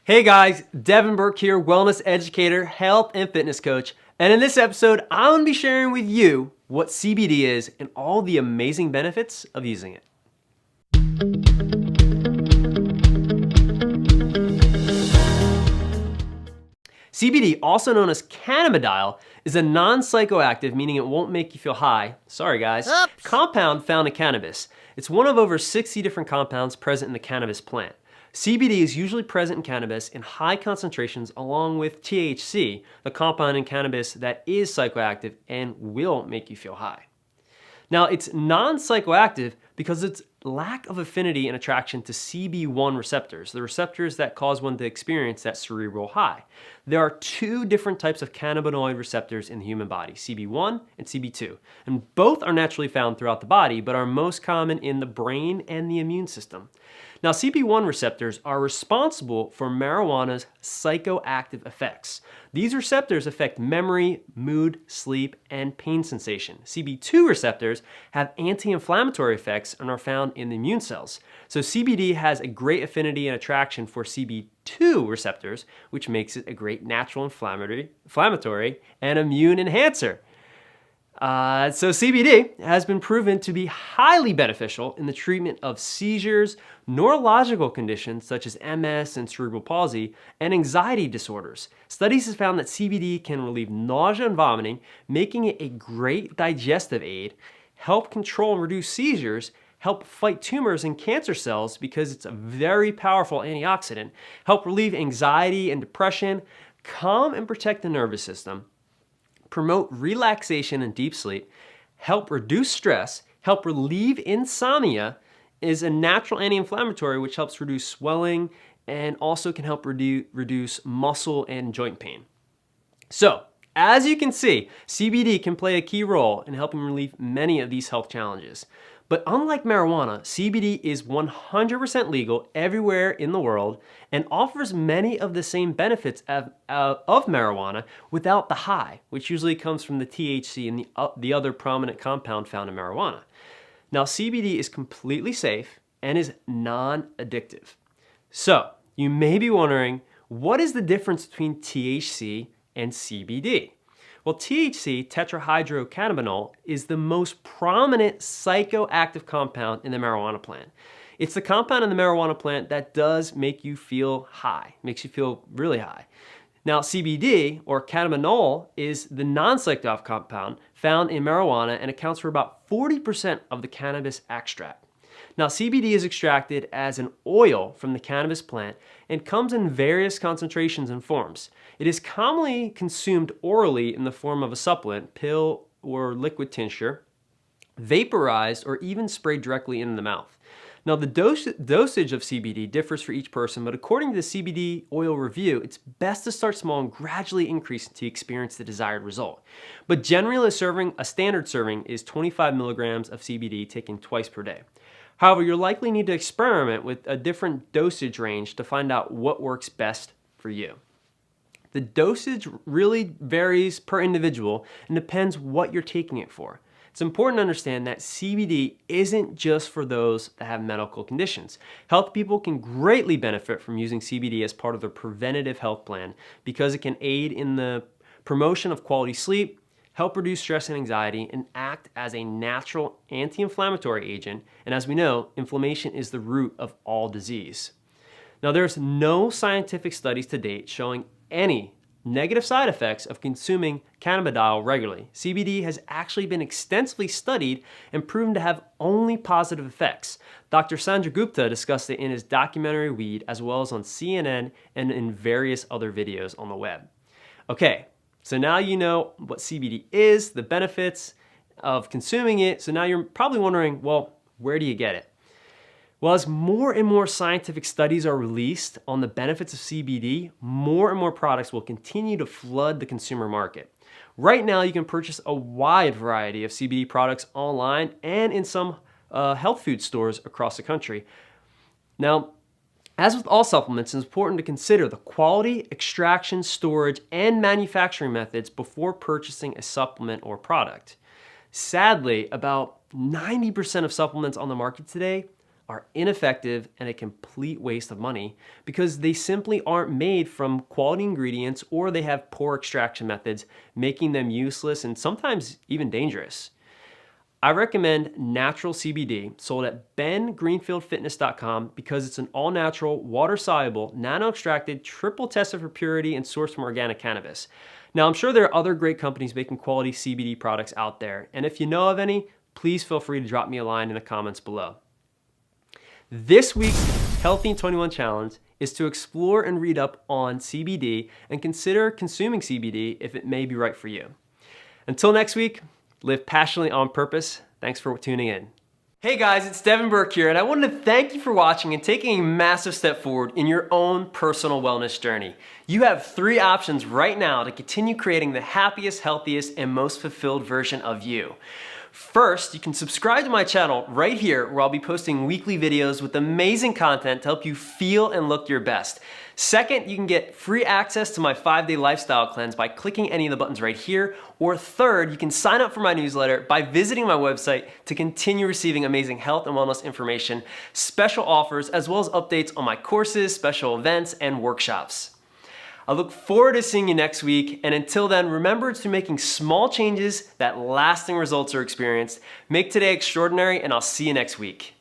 Hey guys, Devin Burke here, wellness educator, health and fitness coach. And in this episode, I'm going to be sharing with you what CBD is and all the amazing benefits of using it. CBD, also known as cannabidiol, is a non-psychoactive, meaning it won't make you feel high, sorry guys, compound found in cannabis. It's one of over 60 different compounds present in the cannabis plant. CBD is usually present in cannabis in high concentrations along with THC, the compound in cannabis that is psychoactive and will make you feel high. Now, it's non-psychoactive because its lack of affinity and attraction to CB1 receptors, the receptors that cause one to experience that cerebral high. There are two different types of cannabinoid receptors in the human body, CB1 and CB2, and both are naturally found throughout the body, but are most common in the brain and the immune system. Now, CB1 receptors are responsible for marijuana's psychoactive effects. These receptors affect memory, mood, sleep, and pain sensation. CB2 receptors have anti-inflammatory effects and are found in the immune cells. So CBD has a great affinity and attraction for CB2 receptors, which makes it a great natural inflammatory and immune enhancer. So CBD has been proven to be highly beneficial in the treatment of seizures, neurological conditions such as MS and cerebral palsy, and anxiety disorders. Studies have found that CBD can relieve nausea and vomiting, making it a great digestive aid, help control and reduce seizures, help fight tumors and cancer cells because it's a very powerful antioxidant, help relieve anxiety and depression, calm and protect the nervous system, promote relaxation and deep sleep, help reduce stress, help relieve insomnia, is a natural anti-inflammatory which helps reduce swelling and also can help reduce muscle and joint pain. So, as you can see, CBD can play a key role in helping relieve many of these health challenges. But unlike marijuana, CBD is 100% legal everywhere in the world and offers many of the same benefits of marijuana without the high, which usually comes from the THC and the other prominent compound found in marijuana. Now, CBD is completely safe and is non-addictive. So, you may be wondering, what is the difference between THC and CBD? Well, THC, tetrahydrocannabinol, is the most prominent psychoactive compound in the marijuana plant. It's the compound in the marijuana plant that does make you feel high, makes you feel really high. Now, CBD, or cannabinol, is the non-psychoactive compound found in marijuana and accounts for about 40% of the cannabis extract. Now, CBD is extracted as an oil from the cannabis plant and comes in various concentrations and forms. It is commonly consumed orally in the form of a supplement, pill, or liquid tincture, vaporized, or even sprayed directly into the mouth. Now, the dosage of CBD differs for each person, but according to the CBD oil review, it's best to start small and gradually increase until you experience the desired result. But generally, a standard serving is 25 milligrams of CBD taken twice per day. However, you'll likely need to experiment with a different dosage range to find out what works best for you. The dosage really varies per individual and depends what you're taking it for. It's important to understand that CBD isn't just for those that have medical conditions. Health people can greatly benefit from using CBD as part of their preventative health plan because it can aid in the promotion of quality sleep, help reduce stress and anxiety, and act as a natural anti-inflammatory agent. And as we know, inflammation is the root of all disease. Now, there's no scientific studies to date showing any negative side effects of consuming cannabadiol regularly. CBD has actually been extensively studied and proven to have only positive effects. Dr. Sanjay Gupta discussed it in his documentary Weed, as well as on CNN and in various other videos on the web. Okay, so now you know what CBD is, the benefits of consuming it. So now you're probably wondering, well, where do you get it? Well, as more and more scientific studies are released on the benefits of CBD, more and more products will continue to flood the consumer market. Right now, you can purchase a wide variety of CBD products online and in some health food stores across the country. Now, as with all supplements, it's important to consider the quality, extraction, storage, and manufacturing methods before purchasing a supplement or product. Sadly, about 90% of supplements on the market today are ineffective and a complete waste of money because they simply aren't made from quality ingredients or they have poor extraction methods, making them useless and sometimes even dangerous. I recommend natural CBD sold at bengreenfieldfitness.com because it's an all-natural, water-soluble, nano-extracted, triple tested for purity and sourced from organic cannabis. Now, I'm sure there are other great companies making quality CBD products out there, and if you know of any, please feel free to drop me a line in the comments below. This week's Healthy in 21 Challenge is to explore and read up on CBD and consider consuming CBD if it may be right for you. Until next week, live passionately on purpose. Thanks for tuning in. Hey guys, it's Devin Burke here, and I wanted to thank you for watching and taking a massive step forward in your own personal wellness journey. You have 3 options right now to continue creating the happiest, healthiest, and most fulfilled version of you. First, you can subscribe to my channel right here where I'll be posting weekly videos with amazing content to help you feel and look your best. Second, you can get free access to my 5-day lifestyle cleanse by clicking any of the buttons right here. Or third, you can sign up for my newsletter by visiting my website to continue receiving amazing health and wellness information, special offers, as well as updates on my courses, special events, and workshops. I look forward to seeing you next week, and until then, remember to making small changes that lasting results are experienced. Make today extraordinary, and I'll see you next week.